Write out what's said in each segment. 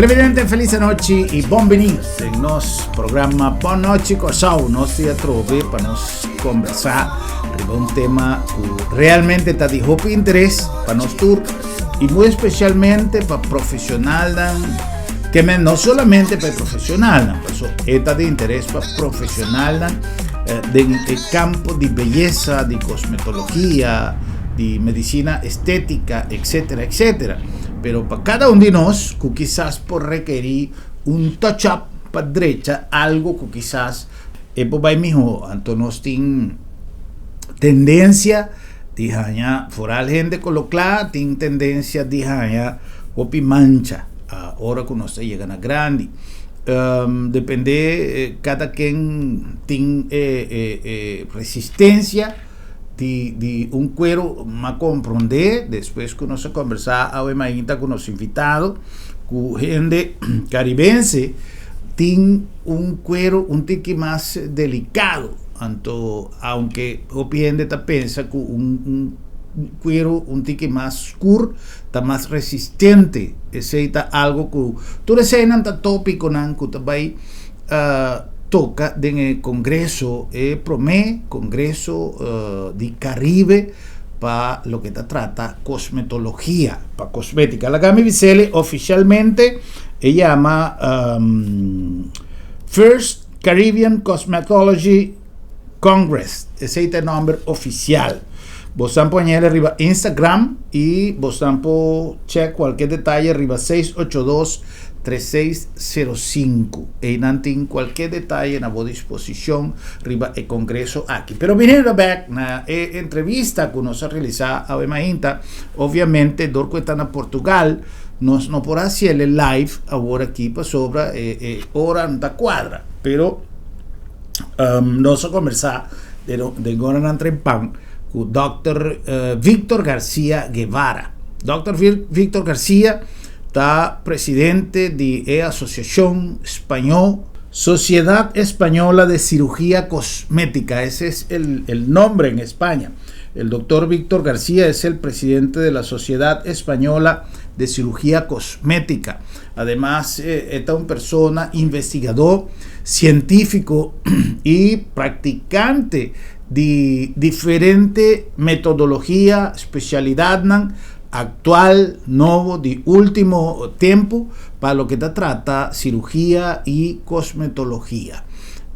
Televidente, feliz noite e bem-vindos em nosso programa Boa Noite Corsau. Nós te trove para nós conversar sobre tema que realmente está de muito interesse para nós todos e muito especialmente para profissionais que não somente para profissionais, mas está de interesse para profissionais do campo de beleza, de cosmetologia, de medicina estética, etc, etc. Pero para cada de nós, que quizás por requerir touch-up para derecha, algo que quizás é por bem melhor. Então nós temos tendência de ganhar, fora gente colocar, tem tendência de ganhar copi mancha, a hora que nós chega na grande. Depende, cada quem tem resistência de cuero más comprender, después que nos conversar hoy mañana con los invitados, con gente caribense, tiene un cuero un tique más delicado, aunque gente piensa que un cuero un tique más oscuro, está más resistente, ese está algo que tú deseas tópico, que también toca en el Congreso PROME, Congreso de Caribe, para lo que trata cosmetología, para cosmética. La Gami Vicele oficialmente llama First Caribbean Cosmetology Congress, ese es el nombre oficial. Vos están poniendo arriba Instagram y vos están por check cualquier detalle arriba 682-3605 y nantin cualquier detalle en la disposición arriba el congreso aquí. Pero viniendo back na entrevista que nos ha realizado a Mahinta, obviamente Dorco está en Portugal, nos no podrá hacer el live ahora aquí para sobre hora da cuadra, pero nos a conversar de ahora en Trempan con Dr. Víctor García Guevara. Dr. Víctor García está presidente de la Asociación Española, Sociedad Española de Cirugía Cosmética. Ese es el nombre en España. El doctor Víctor García es el presidente de la Sociedad Española de Cirugía Cosmética. Además, es una persona investigador, científico y practicante de diferente metodología, especialidad actual, nuevo, de último tiempo, para lo que trata cirugía y cosmetología.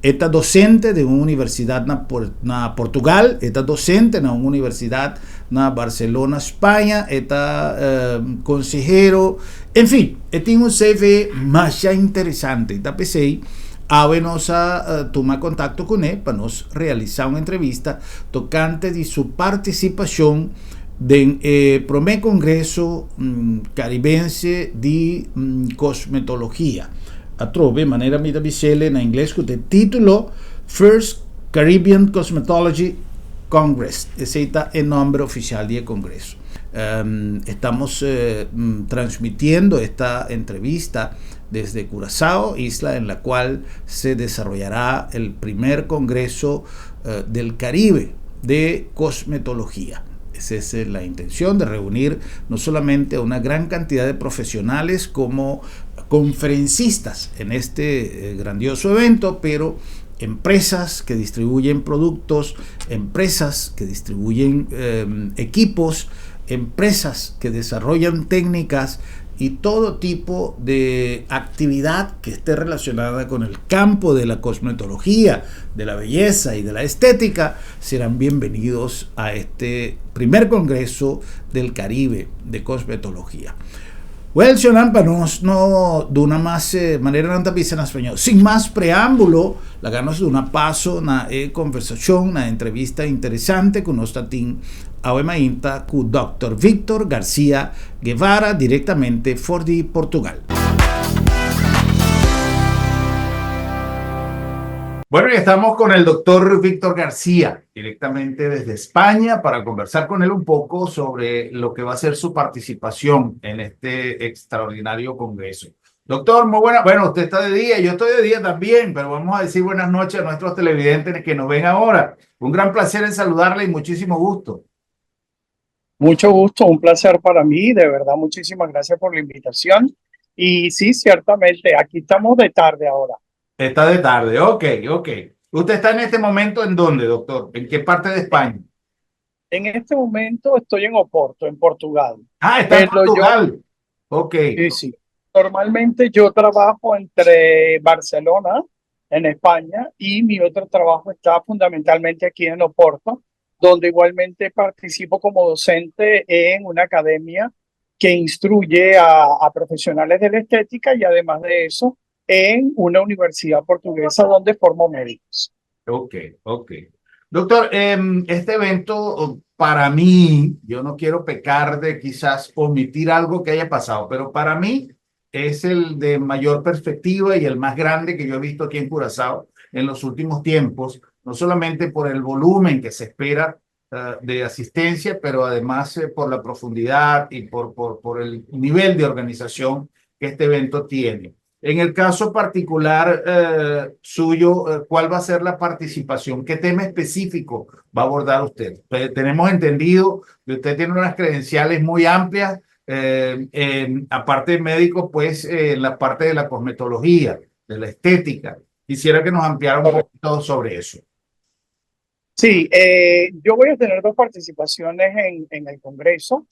Está docente de una universidad en Portugal, está docente en una universidad en Barcelona, España, está consejero, en fin, tiene un CV más interesante. Está pensé a tomar contacto con él para nos realizar una entrevista tocante de su participación del primer Congreso Caribense de Cosmetología. A trove manera mi visele en inglés que te título First Caribbean Cosmetology Congress. Ese está el nombre oficial del Congreso. Estamos transmitiendo esta entrevista desde Curazao, isla en la cual se desarrollará el primer Congreso del Caribe de Cosmetología. Esa es la intención, de reunir no solamente a una gran cantidad de profesionales como conferencistas en este grandioso evento, pero empresas que distribuyen productos, empresas que distribuyen equipos, empresas que desarrollan técnicas y todo tipo de actividad que esté relacionada con el campo de la cosmetología, de la belleza y de la estética, serán bienvenidos a este primer Congreso del Caribe de Cosmetología. Well, Sionampanos, no de una más manera no en español. Sin más preámbulo, la ganas de una paso, una conversación, una entrevista interesante con nuestra team Awemainta con Dr. Víctor García Guevara, directamente de Portugal. Bueno, y estamos con el doctor Víctor García, directamente desde España, para conversar con él un poco sobre lo que va a ser su participación en este extraordinario congreso. Doctor, muy buena. Bueno, usted está de día, yo estoy de día también, pero vamos a decir buenas noches a nuestros televidentes que nos ven ahora. Un gran placer en saludarle y muchísimo gusto. Mucho gusto, un placer para mí, de verdad, muchísimas gracias por la invitación Y sí, ciertamente, aquí estamos de tarde ahora. Está de tarde, ok, ok. ¿Usted está en este momento en dónde, doctor? ¿En qué parte de España? En este momento estoy en Oporto, en Portugal, Ah, está en pero yo, Portugal. Ok, sí, sí, normalmente yo trabajo entre Barcelona, en España, y mi otro trabajo está fundamentalmente aquí en Oporto, donde igualmente participo como docente en una academia que instruye a profesionales de la estética y además de eso en una universidad portuguesa donde formo médicos. ok, ok. Doctor, este evento para mí, yo no quiero pecar de quizás omitir algo que haya pasado, pero para mí es el de mayor perspectiva y el más grande que yo he visto aquí en Curazao en los últimos tiempos, no solamente por el volumen que se espera de asistencia, pero además por la profundidad y por el nivel de organización que este evento tiene. En el caso particular suyo, ¿cuál va a ser la participación? ¿Qué tema específico va a abordar usted? Tenemos entendido que usted tiene unas credenciales muy amplias, aparte de médico, pues en la parte de la cosmetología, de la estética. Quisiera que nos ampliara un poquito sobre eso. Sí, yo voy a tener dos participaciones en el Congreso.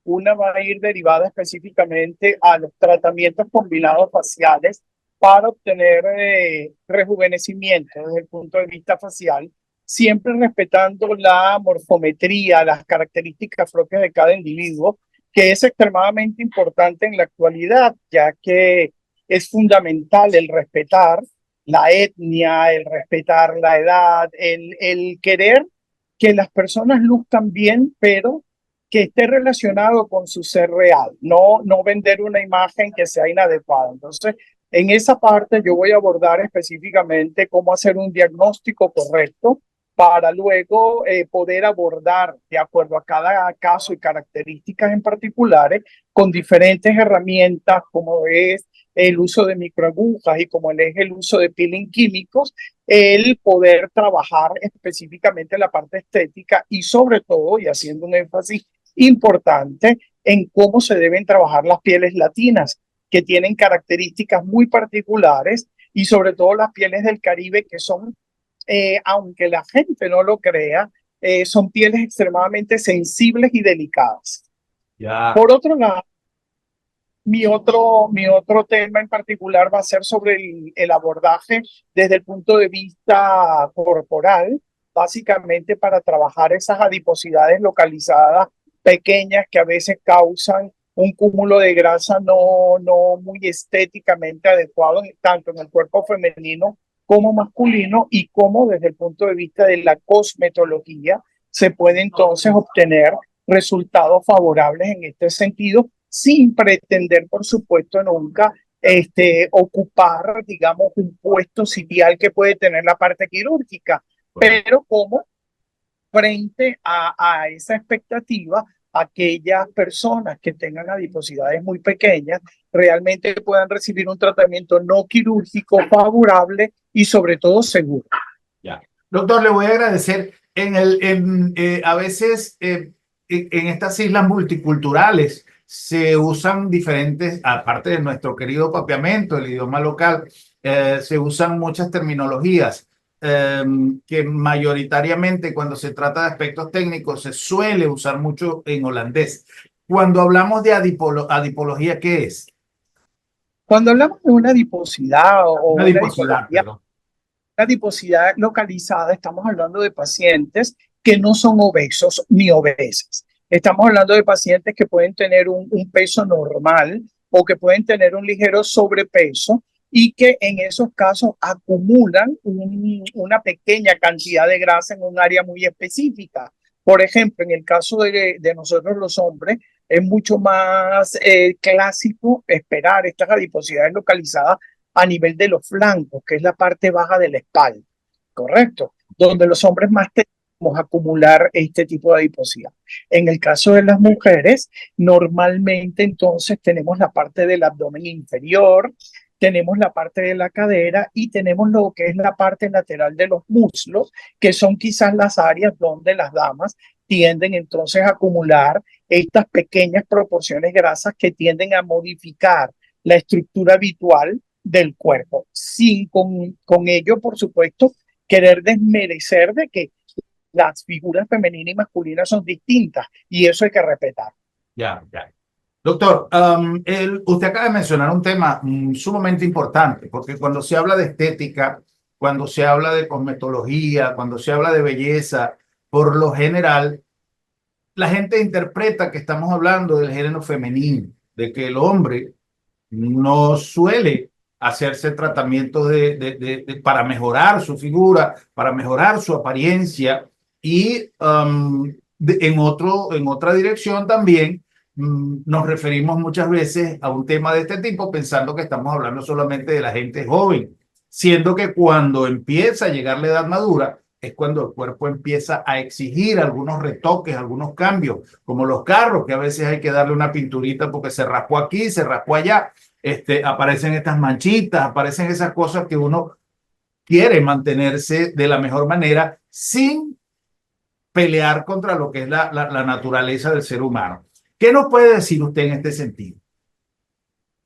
Una va a ir derivada específicamente a los tratamientos combinados faciales para obtener rejuvenecimiento desde el punto de vista facial, siempre respetando la morfometría, las características propias de cada individuo, que es extremadamente importante en la actualidad, ya que es fundamental el respetar la etnia, el respetar la edad, el querer que las personas luzcan bien, pero que esté relacionado con su ser real, no vender una imagen que sea inadecuada. Entonces, en esa parte yo voy a abordar específicamente cómo hacer un diagnóstico correcto para luego poder abordar de acuerdo a cada caso y características en particulares con diferentes herramientas como es el uso de microagujas y como es el uso de peeling químicos, el poder trabajar específicamente la parte estética y sobre todo, y haciendo un énfasis importante, en cómo se deben trabajar las pieles latinas, que tienen características muy particulares y sobre todo las pieles del Caribe que son, aunque la gente no lo crea, son pieles extremadamente sensibles y delicadas. Ya. Por otro lado, mi otro tema en particular va a ser sobre el abordaje desde el punto de vista corporal, básicamente para trabajar esas adiposidades localizadas pequeñas que a veces causan un cúmulo de grasa no muy estéticamente adecuado, tanto en el cuerpo femenino como masculino, y cómo desde el punto de vista de la cosmetología se puede entonces obtener resultados favorables en este sentido sin pretender, por supuesto, nunca ocupar, digamos, un puesto sitial que puede tener la parte quirúrgica, pero como frente a esa expectativa, aquellas personas que tengan adiposidades muy pequeñas realmente puedan recibir un tratamiento no quirúrgico favorable y sobre todo seguro. Ya. Doctor, le voy a agradecer. A veces en estas islas multiculturales se usan diferentes, aparte de nuestro querido papiamento, el idioma local, se usan muchas terminologías que mayoritariamente cuando se trata de aspectos técnicos se suele usar mucho en holandés. Cuando hablamos de adipología, ¿qué es? Cuando hablamos de una adiposidad o una Adiposidad, adicología, perdón. la adiposidad localizada, estamos hablando de pacientes que no son obesos ni obesas. Estamos hablando de pacientes que pueden tener un peso normal o que pueden tener un ligero sobrepeso y que en esos casos acumulan una pequeña cantidad de grasa en un área muy específica. Por ejemplo, en el caso de nosotros los hombres, es mucho más clásico esperar estas adiposidades localizadas a nivel de los flancos, que es la parte baja de la espalda, ¿correcto? Donde los hombres más tendemos a acumular este tipo de adiposidad. En el caso de las mujeres, normalmente entonces tenemos la parte del abdomen inferior, tenemos la parte de la cadera y tenemos lo que es la parte lateral de los muslos, que son quizás las áreas donde las damas tienden entonces a acumular estas pequeñas proporciones grasas que tienden a modificar la estructura habitual del cuerpo, sin con ello, por supuesto, querer desmerecer de que las figuras femeninas y masculinas son distintas y eso hay que respetar. Ya, ya. Doctor, usted acaba de mencionar un tema sumamente importante, porque cuando se habla de estética, cuando se habla de cosmetología, cuando se habla de belleza, por lo general, la gente interpreta que estamos hablando del género femenino, de que el hombre no suele hacerse tratamientos para mejorar su figura, para mejorar su apariencia y en otra dirección también nos referimos muchas veces a un tema de este tipo pensando que estamos hablando solamente de la gente joven, siendo que cuando empieza a llegar la edad madura es cuando el cuerpo empieza a exigir algunos retoques, algunos cambios, como los carros, que a veces hay que darle una pinturita porque se raspó aquí, se raspó allá. Aparecen estas manchitas, aparecen esas cosas que uno quiere mantenerse de la mejor manera sin pelear contra lo que es la naturaleza del ser humano. ¿Qué nos puede decir usted en este sentido?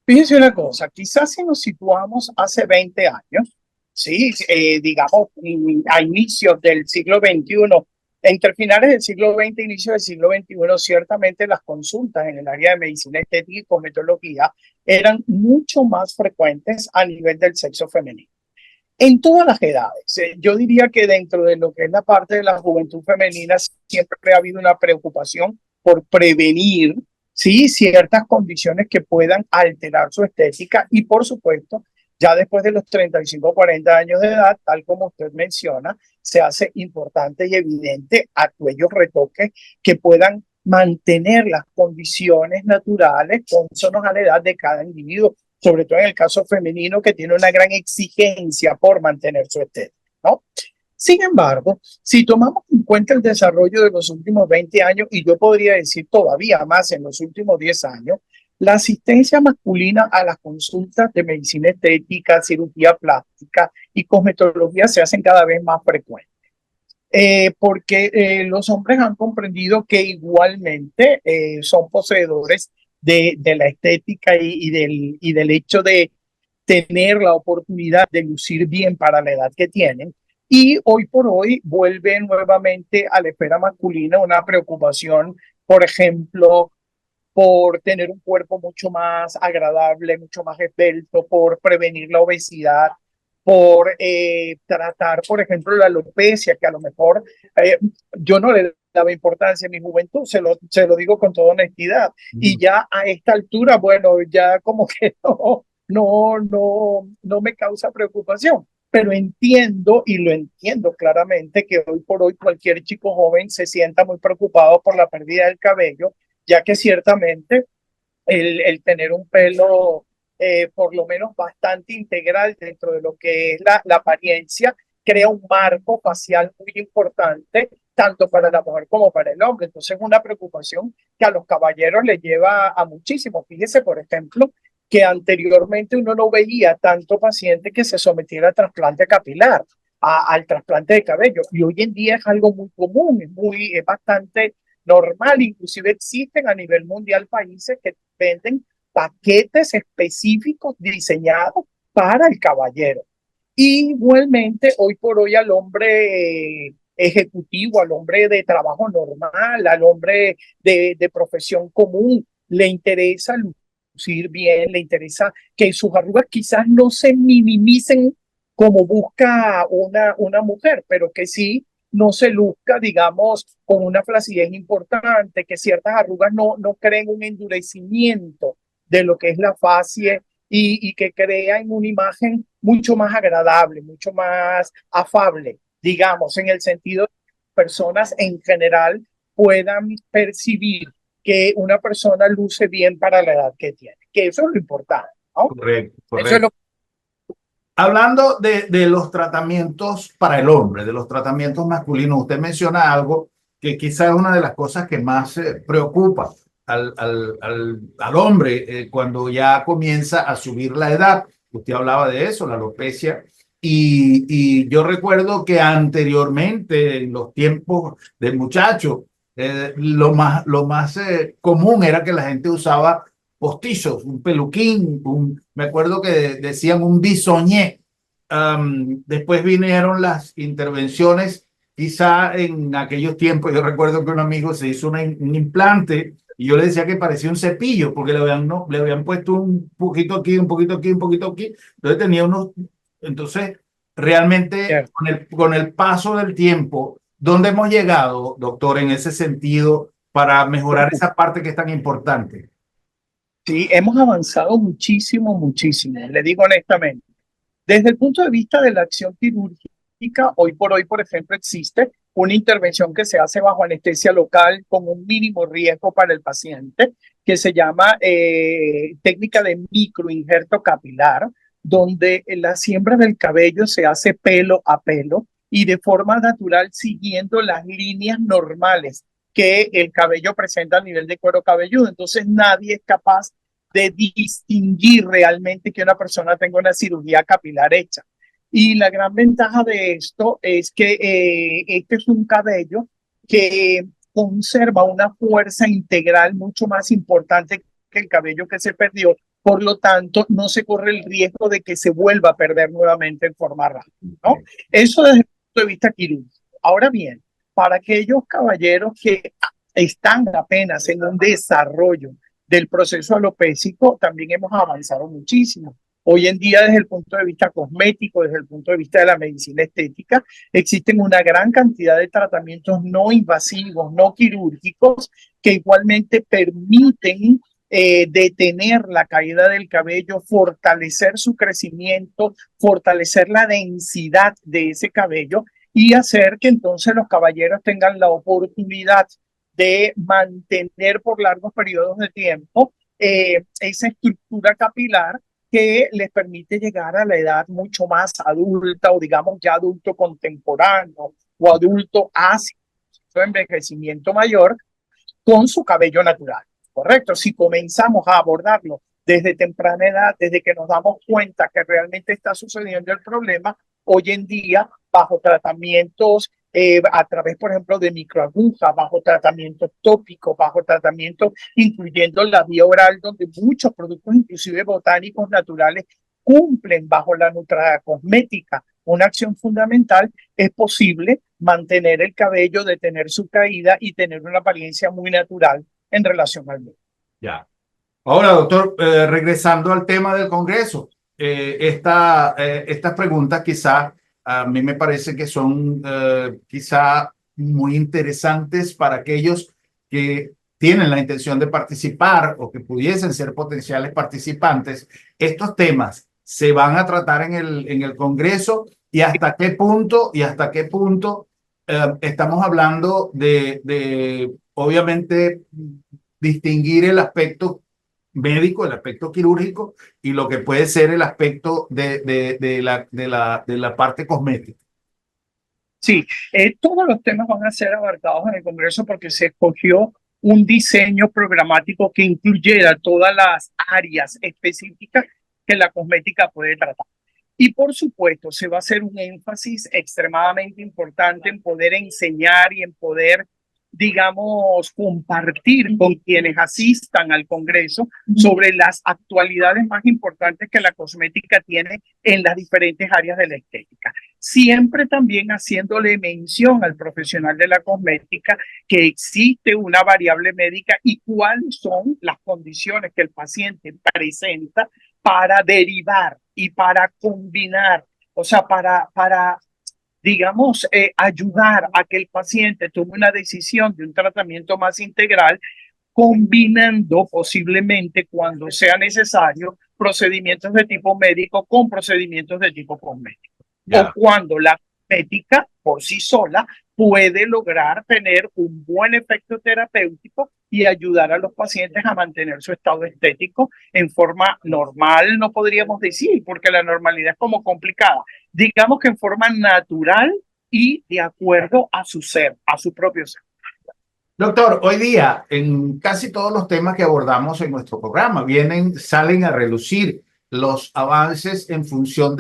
Fíjense una cosa, quizás si nos situamos hace 20 años, sí, digamos, a inicios del siglo XXI, entre finales del siglo XX e inicios del siglo XXI, ciertamente las consultas en el área de medicina estética y cosmetología eran mucho más frecuentes a nivel del sexo femenino. En todas las edades, yo diría que dentro de lo que es la parte de la juventud femenina siempre ha habido una preocupación por prevenir, sí, ciertas condiciones que puedan alterar su estética y por supuesto, ya después de los 35 o 40 años de edad, tal como usted menciona, se hace importante y evidente aquellos retoques que puedan mantener las condiciones naturales consonos a la edad de cada individuo, sobre todo en el caso femenino que tiene una gran exigencia por mantener su estética, ¿no? Sin embargo, si tomamos en cuenta el desarrollo de los últimos 20 años, y yo podría decir todavía más en los últimos 10 años, la asistencia masculina a las consultas de medicina estética, cirugía plástica y cosmetología se hacen cada vez más frecuentes. Porque los hombres han comprendido que igualmente son poseedores de la estética y del hecho de tener la oportunidad de lucir bien para la edad que tienen. Y hoy por hoy vuelve nuevamente a la esfera masculina una preocupación, por ejemplo, por tener un cuerpo mucho más agradable, mucho más esbelto, por prevenir la obesidad, por tratar, por ejemplo, la alopecia, que a lo mejor yo no le daba importancia en mi juventud, se lo digo con toda honestidad. Y ya a esta altura, bueno, ya como que no me causa preocupación. Pero entiendo y lo entiendo claramente que hoy por hoy cualquier chico joven se sienta muy preocupado por la pérdida del cabello, ya que ciertamente el tener un pelo por lo menos bastante integral dentro de lo que es la apariencia, crea un marco facial muy importante, tanto para la mujer como para el hombre. Entonces es una preocupación que a los caballeros les lleva a muchísimo. Fíjese, por ejemplo, que anteriormente uno no veía tanto paciente que se sometiera a trasplante capilar, al trasplante de cabello. Y hoy en día es algo muy común, es bastante normal. Inclusive existen a nivel mundial países que venden paquetes específicos diseñados para el caballero. Y igualmente, hoy por hoy al hombre ejecutivo, al hombre de trabajo normal, al hombre de profesión común, le interesa lucir bien, le interesa que sus arrugas quizás no se minimicen como busca una mujer, pero que sí no se luzca, digamos, con una flacidez importante, que ciertas arrugas no creen un endurecimiento de lo que es la facie y que crean una imagen mucho más agradable, mucho más afable, digamos, en el sentido de que personas en general puedan percibir que una persona luce bien para la edad que tiene, que eso es lo importante, ¿no? Correcto, correcto. Eso es lo... Hablando de los tratamientos para el hombre, de los tratamientos masculinos, usted menciona algo que quizás es una de las cosas que más preocupa al hombre cuando ya comienza a subir la edad. Usted hablaba de eso, la alopecia. Y yo recuerdo que anteriormente, en los tiempos del muchacho, lo más común era que la gente usaba postizos, un peluquín, me acuerdo que decían un bisoñé. Después vinieron las intervenciones, quizá en aquellos tiempos, yo recuerdo que un amigo se hizo un implante y yo le decía que parecía un cepillo porque no, le habían puesto un poquito aquí, un poquito aquí, un poquito aquí. Entonces tenía unos, entonces realmente Cierto. con el paso del tiempo, ¿dónde hemos llegado, doctor, en ese sentido para mejorar esa parte que es tan importante? Sí, hemos avanzado muchísimo, muchísimo, le digo honestamente. Desde el punto de vista de la acción quirúrgica, hoy por hoy, por ejemplo, existe una intervención que se hace bajo anestesia local con un mínimo riesgo para el paciente, que se llama técnica de microinjerto capilar, donde la siembra del cabello se hace pelo a pelo y de forma natural siguiendo las líneas normales que el cabello presenta a nivel de cuero cabelludo. Entonces nadie es capaz de distinguir realmente que una persona tenga una cirugía capilar hecha. Y la gran ventaja de esto es que este es un cabello que conserva una fuerza integral mucho más importante que el cabello que se perdió. Por lo tanto, no se corre el riesgo de que se vuelva a perder nuevamente en forma rápida, ¿no? Eso desde el punto de vista quirúrgico. Ahora bien, para aquellos caballeros que están apenas en un desarrollo del proceso alopécico, también hemos avanzado muchísimo. Hoy en día, desde el punto de vista cosmético, desde el punto de vista de la medicina estética, existen una gran cantidad de tratamientos no invasivos, no quirúrgicos, que igualmente permiten detener la caída del cabello, fortalecer su crecimiento, fortalecer la densidad de ese cabello y hacer que entonces los caballeros tengan la oportunidad de mantener por largos periodos de tiempo esa estructura capilar que les permite llegar a la edad mucho más adulta o digamos ya adulto contemporáneo o adulto hacia envejecimiento mayor con su cabello natural. Correcto, si comenzamos a abordarlo desde temprana edad, desde que nos damos cuenta que realmente está sucediendo el problema, hoy en día, bajo tratamientos a través, por ejemplo, de microagujas, bajo tratamientos tópicos, bajo tratamientos incluyendo la vía oral, donde muchos productos, inclusive botánicos naturales, cumplen bajo la nutracosmética una acción fundamental, es posible mantener el cabello, detener su caída y tener una apariencia muy natural en relación al medio. Ya. Ahora, doctor, regresando al tema del Congreso, estas preguntas quizá a mí me parece que son quizá muy interesantes para aquellos que tienen la intención de participar o que pudiesen ser potenciales participantes. Estos temas se van a tratar en el Congreso y hasta qué punto estamos hablando obviamente, distinguir el aspecto médico, el aspecto quirúrgico y lo que puede ser el aspecto de la parte cosmética. Sí, todos los temas van a ser abarcados en el Congreso porque se escogió un diseño programático que incluyera todas las áreas específicas que la cosmética puede tratar. Y por supuesto, se va a hacer un énfasis extremadamente importante en poder enseñar y en poder, digamos, compartir con quienes asistan al Congreso sobre las actualidades más importantes que la cosmética tiene en las diferentes áreas de la estética. Siempre también haciéndole mención al profesional de la cosmética que existe una variable médica y cuáles son las condiciones que el paciente presenta para derivar y para combinar, o sea, para digamos, ayudar a que el paciente tome una decisión de un tratamiento más integral, combinando posiblemente cuando sea necesario procedimientos de tipo médico con procedimientos de tipo cosmético. O cuando la cosmética por sí sola puede lograr tener un buen efecto terapéutico y ayudar a los pacientes a mantener su estado estético en forma normal, no podríamos decir, porque la normalidad es como complicada. Digamos que en forma natural y de acuerdo a su ser, a su propio ser. Doctor, hoy día en casi todos los temas que abordamos en nuestro programa salen a relucir los avances en función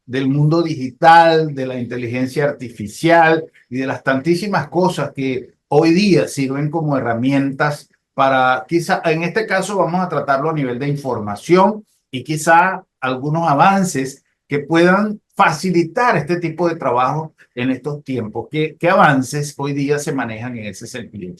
del mundo digital, de la inteligencia artificial y de las tantísimas cosas que hoy día sirven como herramientas para quizá, en este caso vamos a tratarlo a nivel de información y quizá algunos avances que puedan facilitar este tipo de trabajo en estos tiempos. ¿Qué avances hoy día se manejan en ese sentido?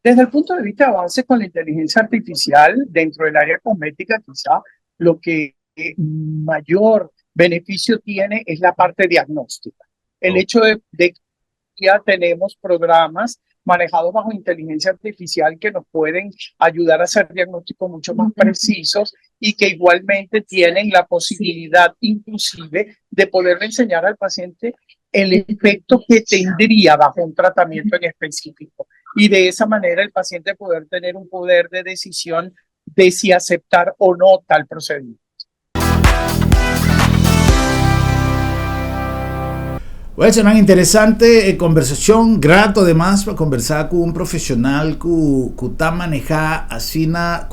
Desde el punto de vista de avances con la inteligencia artificial dentro del área cosmética, quizá lo que mayor beneficio tiene es la parte diagnóstica. El hecho de que ya tenemos programas manejados bajo inteligencia artificial que nos pueden ayudar a hacer diagnósticos mucho más precisos y que igualmente tienen la posibilidad inclusive de poderle enseñar al paciente el efecto que tendría bajo un tratamiento en específico. Y de esa manera el paciente poder tener un poder de decisión de si aceptar o no tal procedimiento. Bueno, es una interesante conversación, grato además para conversar con un profesional que está manejando así una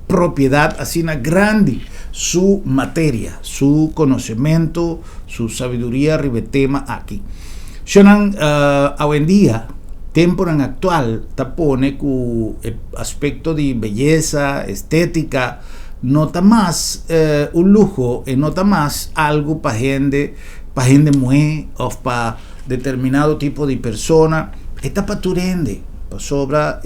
propiedad así grande, su materia, su conocimiento, su sabiduría ribetema aquí. Shonan, hoy en día, temporada actual, tapone con el aspecto de belleza, estética, nota más un lujo y nota más algo para gente muy o para determinado tipo de persona. Esta paturende sobra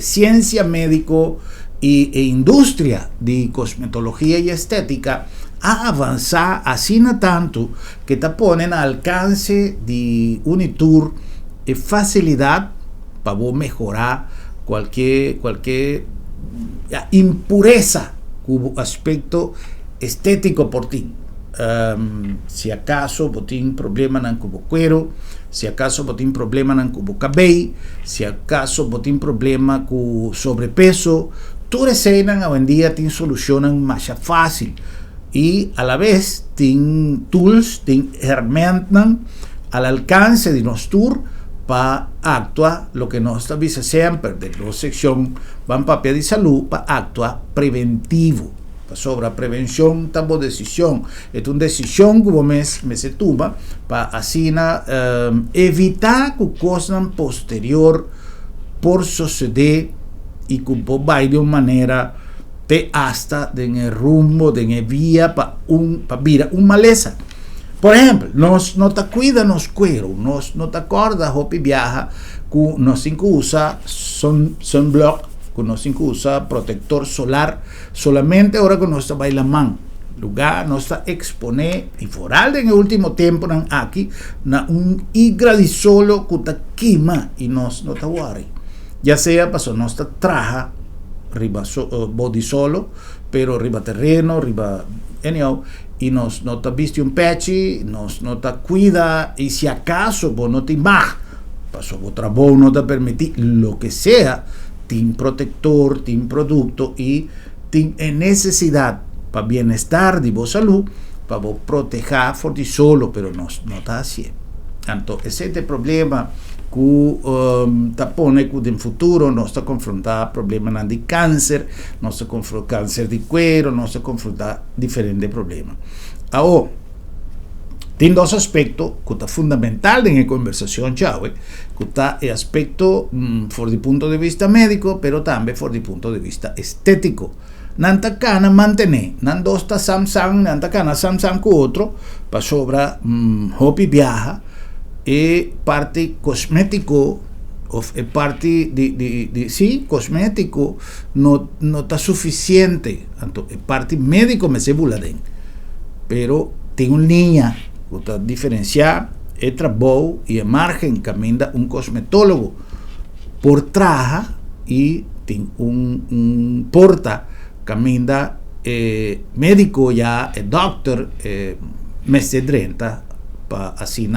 ciencia médico e industria de cosmetología y estética a avanzar así no tanto que te ponen al alcance de Unitur facilidad para mejorar cualquier impureza como aspecto estético por ti. Si acaso botín problema en cubo cuero, si acaso botín problema en cubo cabello, si acaso botín problema con sobrepeso, tú receinan hoy en día te solucionan más fácil y a la vez tienen tools, tienen herramientas al alcance de nosotros para actuar lo que nos avisa siempre de la sección van papel de salud para actuar preventivo. Sobre prevención, tambo decisión. Es una decisión que se toma para así evitar que cosas posterior por suceder y que vaya de una manera te hasta en el rumbo, en el vía para virar un maleza. Por ejemplo, nos no te cuida nos cuero, nos no te acorda hopi viaja que nos usa sunblock, que nos usa protector solar solamente ahora que nos está bailamán lugar nos está expone y foral en el último tiempo aquí na un higradisolo que te quema y nos no te worry ya sea pasó nos está traja riba body solo pero riba terreno riba anyhow y nos no te viste un pechi nos no te cuida y si acaso vos no te mag pasó otra voz no te permití lo que sea team protector, team producto y team necesidad para bienestar de vos salud, para vos proteger por ti solo, pero no está así. Tanto ese problema que te pone que en futuro no está confrontado problemas de cáncer, no está confrontado cáncer de cuero, no está confrontado diferentes problemas. Ahora, tiene dos aspectos que son fundamentales en la conversación, que está el aspecto por el punto de vista médico, pero también por el punto de vista estético. Nanta cana mantener, nando está Samsung, nanta cana Samsung con otro, para sobra hopi viaja, y parte cosmético, o parte de sí, cosmético, no está suficiente, entonces parte médico me se buladen, pero tengo una línea para diferenciar el trabajo y el margen camina un cosmetólogo por traja y tiene un porta camina médico ya el doctor mes de 30 para así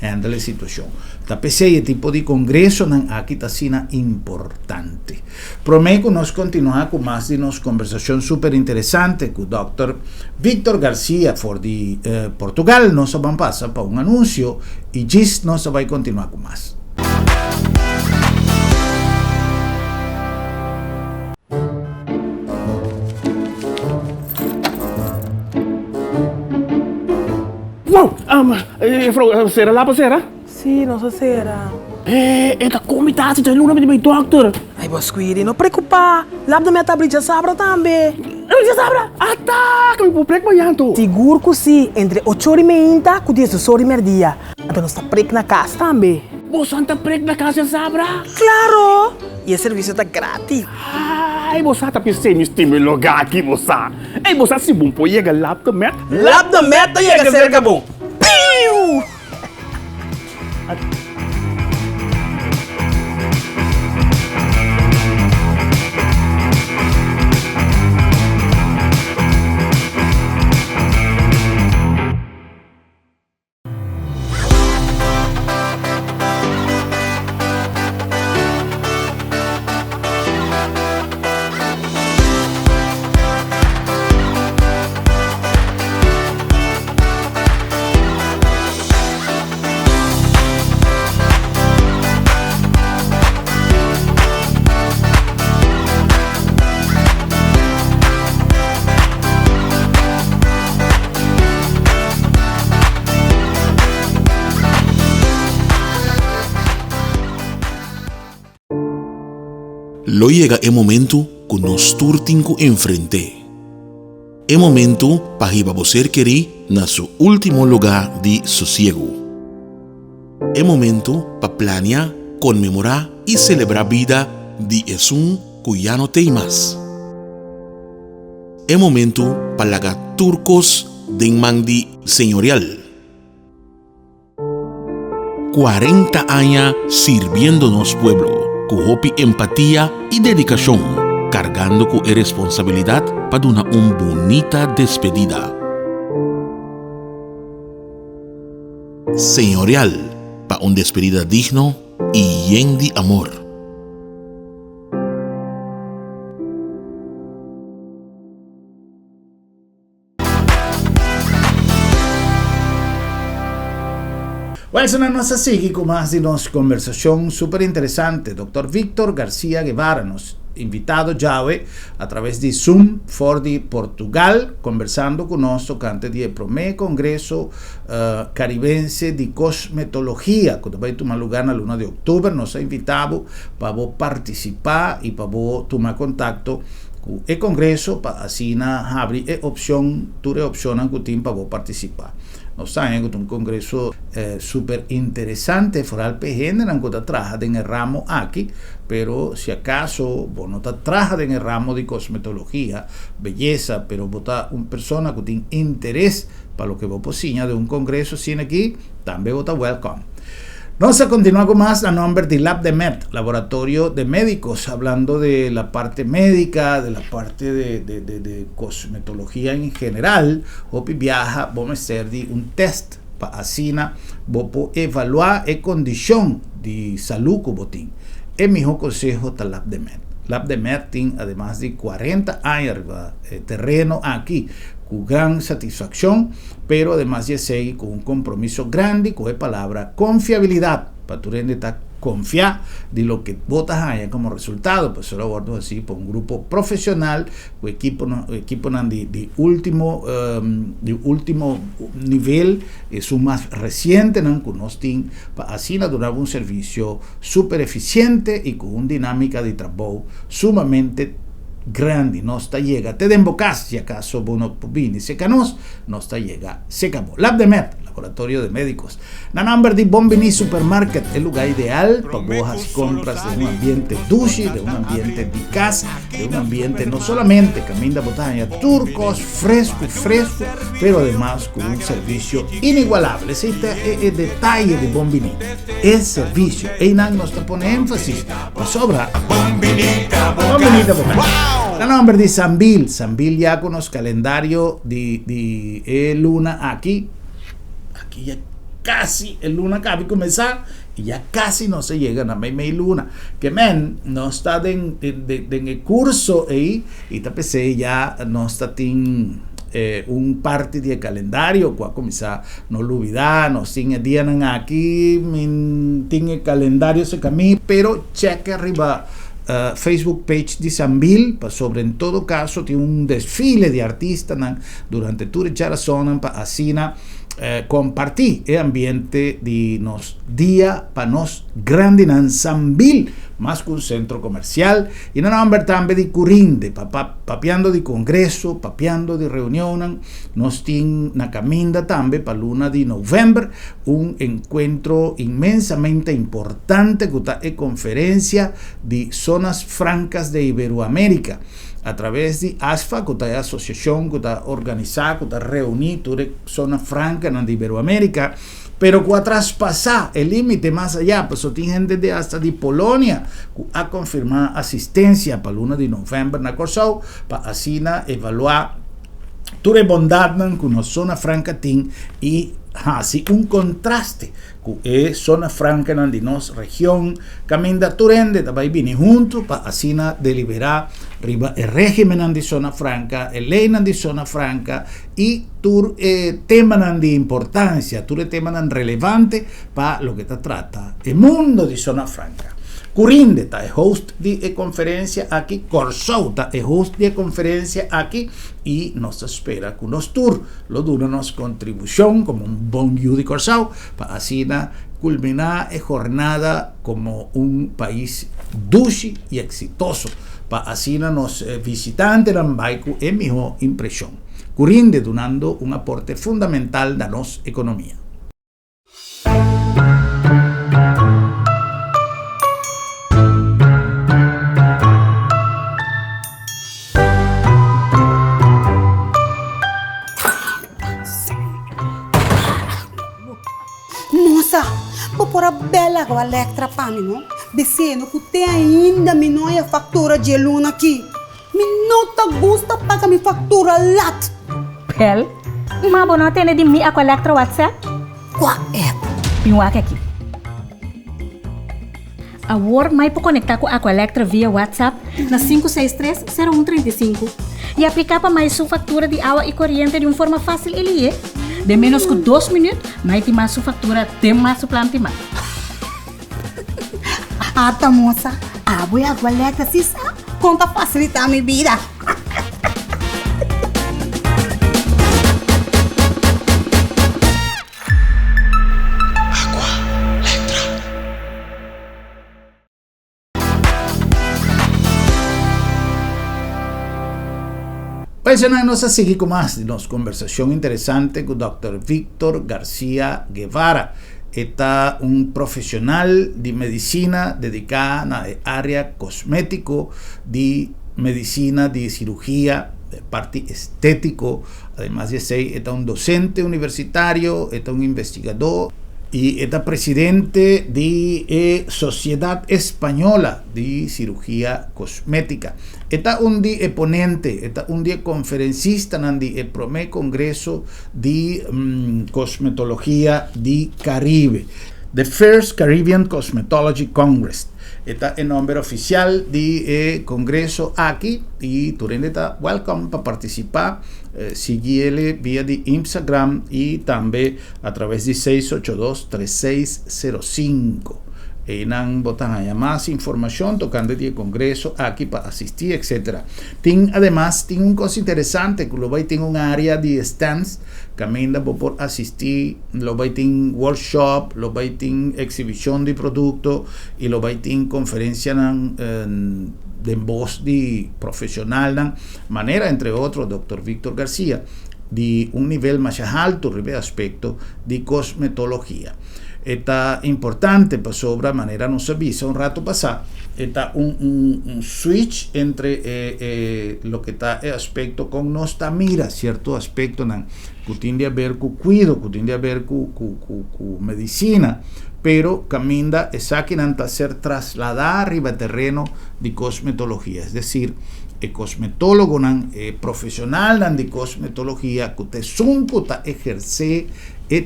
handle la situación. Tapese el tipo de congreso aquí está así importante. Prometo nos continuar con más de una conversación súper interesante con el doctor Víctor García de Portugal. Nos vamos a pasar para un anuncio y Gis nos va a continuar con más. Wow, será lá para será? Sì, non so se era. Esta combitatie te luna met mijn dokter. Ai, Bosquiri, não preocupa. Lá da minha tablita sabra também. Brija sabra? Ata, kami puprek ba yan to? Seguro que sim, entre 8h30 e 10h dia. Então nós está prek na casa também. Bosan ta prek na casa sabra? Claro! E o serviço está grátis. Ay, bosa tapi semi-stimilo gaki, bosa. Eh, bosa si bumpo yega lap the met. Lap da meta e a cerca bom. Piu! Lo llega el momento que nos turtinco enfrente. El momento para iba ser querer na su último lugar de sosiego. El momento para planear, conmemorar y celebrar vida de Jesús que ya no tem más. El momento para lagar turcos de mandi señorial. 40 años sirviéndonos pueblo. Con hopi empatía y dedicación, cargando con responsabilidad para una bonita despedida. Señorial, para una despedida digno y lleno de amor. Bueno, nos sigue con más de una conversación súper interesante. Dr. Víctor García Guevara, nos invitado ya a través de Zoom for de Portugal, conversando con nosotros antes del primer Congreso Caribense de Cosmetología, que va a tomar lugar en la luna de octubre. Nos ha invitado para participar y para tomar contacto con el Congreso, para así abrir opción, tu opción para participar. Nós estamos em um congresso super interessante, fora o PGN, não está trabalhando em ramo aqui, pero se acaso não está trabalhando em ramo de cosmetologia, beleza, pero está uma pessoa que tem interesse para o que vou pocinha de um congresso assim aqui, também está welcome. Vamos a continuar con más a nombre de Lab de Met, laboratorio de médicos, hablando de la parte médica, de la parte de cosmetología en general. Hopi viaja, vamos a hacer un test para así, vamos a evaluar la condición de salud que vos tenés. El mejor consejo está Lab de Met. Lab de Met tiene además de 40 años de terreno aquí, con gran satisfacción, pero además de seguir con un compromiso grande con la palabra confiabilidad, para tu estar confiar de lo que votas haya como resultado. Pues solo abordo así por un grupo profesional, o equipo de último nivel, es un más reciente, con nos tiene para así durar un servicio súper eficiente y con una dinámica de trabajo sumamente grande. No está llega te den bocas si acaso uno vini se canos no está llega se acabó. Lab de Met, laboratorio de médicos, na number de Bombini Supermarket, el lugar ideal para bojas compras de un ambiente dushi, de un ambiente de casa, de un ambiente no solamente caminda botania turcos fresco, pero además con un servicio inigualable. Ese es el detalle de Bombini, el servicio. Einan nos pone énfasis para sobra Bombinita la nombre de Sambil ya con los calendarios de luna aquí ya casi el luna acaba de comenzar y ya casi no se llegan a media luna, que no está en el curso ahí y tapese ya no está un parte de calendario que va a comenzar no lo olvidar, no tiene día aquí tiene calendario se camina, pero cheque arriba Facebook page de Sambil, sobre en todo caso tiene un desfile de artistas durante toda la zona para así compartir el ambiente de nos día para nos grande en Sambil, más que un centro comercial, y no vamos a ver también de Curinde, papeando de congreso, papeando de reunión, nos tiene una caminda también para luna de noviembre, un encuentro inmensamente importante que es conferencia de zonas francas de Iberoamérica, a través de ASFA, que es la asociación que está organizada, que está reunida, toda zona franca en Iberoamérica, pero que ha traspasado el límite más allá, pues tiene gente de hasta de Polonia que ha confirmado asistencia para el 1 de noviembre en Corsau, para así evaluar toda la bondad que una zona franca tiene y así un contraste que es zona franca en la región, camina turende, también viene junto para así deliberar el régimen de zona franca, el ley de zona franca y tur temas de importancia, tur temas relevante para lo que te trata el mundo de zona franca. Curinde está el host de conferencia aquí, Corsauta es host de conferencia aquí y nos espera que nos tour lo dura nos contribución como un bon de Corsau para así culminar la jornada como un país dulce y exitoso para así nos visitantes en Baiku es mejor impresión. Curinde donando un aporte fundamental a nuestra economía. Moça, vou pôr a bela com a Electra para mim, não? Dizendo que tem ainda minha fatura de luna aqui. Me nota gusta pagar minha fatura lat. Pel, mas você não tem de mim a Electra WhatsApp? Qual é? Eu aqui. Agora, mais para conectar com a Electra via WhatsApp na 563-0135 e aplicar para mais sua fatura de água e corrente de uma forma fácil e de menos que 2 minutos, mais tem mais sua fatura, tem mais sua planta mais. Ah, tá, moça. Ah, vou a Electra se sabe. Conta facilitar a minha vida. Pues nos a seguir con más de una conversación interesante con Dr. Víctor García Guevara. Está un profesional de medicina dedicada a la área cosmético, de medicina, de cirugía, de parte estético. Además de ser, está un docente universitario, está un investigador y está presidente de Sociedad Española de Cirugía Cosmética. Está un día ponente, está un día conferencista en el primer congreso de cosmetología de Caribe, the First Caribbean Cosmetology Congress. Está el nombre oficial de congreso aquí y tú está welcome para participar. Síguele vía de Instagram y también a través de 682-3605. Nan botan allá más información tocando el congreso aquí para asistir, etc. Además, tiene una cosa interesante, que lo va a tener un área de stands, camina por asistir, lo va a tener workshop, lo va a tener exhibición de productos y lo va a tener conferencia de voz de profesional, manera, entre otros, Dr. Víctor García, de un nivel más alto de aspecto de cosmetología. Está importante para sobre manera no se avisa un rato pasar está un switch entre lo que está el aspecto con nuestra mira cierto aspecto que tiene que ver con cuidado, que tiene que ver con medicina, pero camina exactamente a ser trasladada arriba al terreno de cosmetología, es decir, el cosmetólogo profesional de cosmetología que te ejerce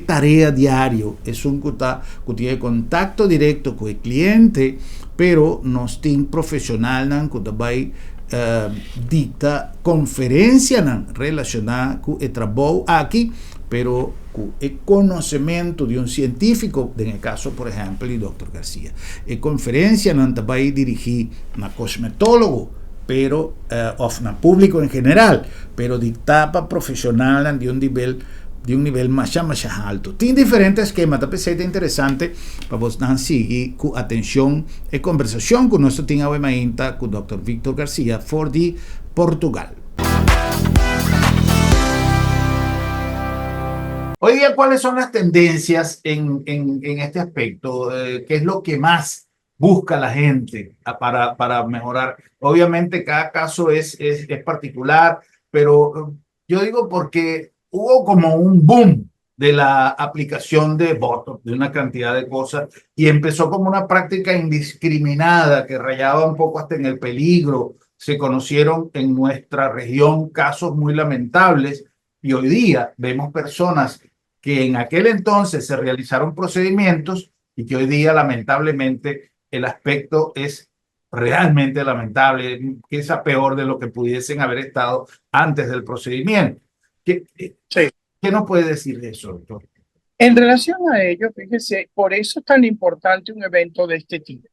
tarea diario, es un que tiene contacto directo con el cliente, pero no tiene profesional que también dicta conferencia relacionada con el trabajo aquí, pero con el conocimiento de un científico, en el caso, por ejemplo, el Dr. García. La conferencia también dirigida a cosmetólogo, pero o a público en general, pero dictada para profesional de un nivel de un nivel más alto. Tiene diferentes esquemas, tal vez sea interesante para vos seguir con atención y conversación con nuestro team hoy mañana con Dr. Víctor García de Portugal. Hoy día, ¿cuáles son las tendencias en este aspecto? ¿Qué es lo que más busca la gente para mejorar? Obviamente, cada caso es particular, pero yo digo porque hubo como un boom de la aplicación de Botox, de una cantidad de cosas, y empezó como una práctica indiscriminada que rayaba un poco hasta en el peligro. Se conocieron en nuestra región casos muy lamentables, y hoy día vemos personas que en aquel entonces se realizaron procedimientos y que hoy día lamentablemente el aspecto es realmente lamentable, quizá peor de lo que pudiesen haber estado antes del procedimiento. ¿Qué nos puede decir de eso, doctor? En relación a ello, fíjese, por eso es tan importante un evento de este tipo,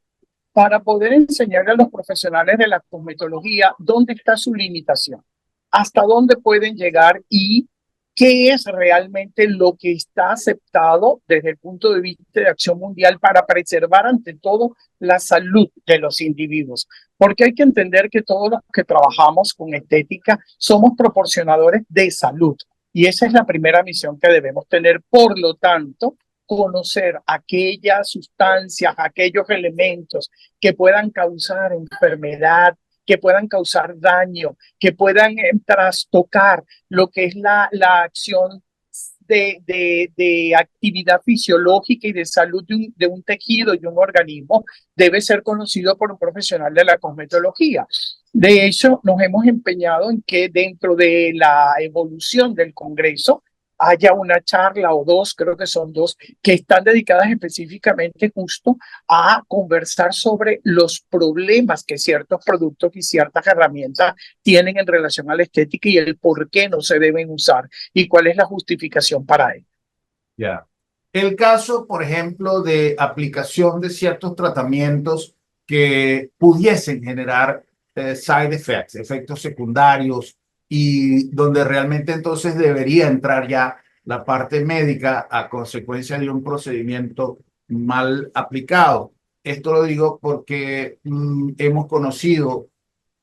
para poder enseñarle a los profesionales de la cosmetología dónde está su limitación, hasta dónde pueden llegar y qué es realmente lo que está aceptado desde el punto de vista de acción mundial para preservar ante todo la salud de los individuos. Porque hay que entender que todos los que trabajamos con estética somos proporcionadores de salud. Y esa es la primera misión que debemos tener. Por lo tanto, conocer aquellas sustancias, aquellos elementos que puedan causar enfermedad, que puedan causar daño, que puedan trastocar lo que es la acción de actividad fisiológica y de salud de un tejido y un organismo, debe ser conocido por un profesional de la cosmetología. De hecho, nos hemos empeñado en que dentro de la evolución del Congreso haya una charla o dos, creo que son dos, que están dedicadas específicamente justo a conversar sobre los problemas que ciertos productos y ciertas herramientas tienen en relación a la estética y el por qué no se deben usar y cuál es la justificación para ello. Ya. El caso, por ejemplo, de aplicación de ciertos tratamientos que pudiesen generar side effects, efectos secundarios, y donde realmente entonces debería entrar ya la parte médica a consecuencia de un procedimiento mal aplicado. Esto lo digo porque hemos conocido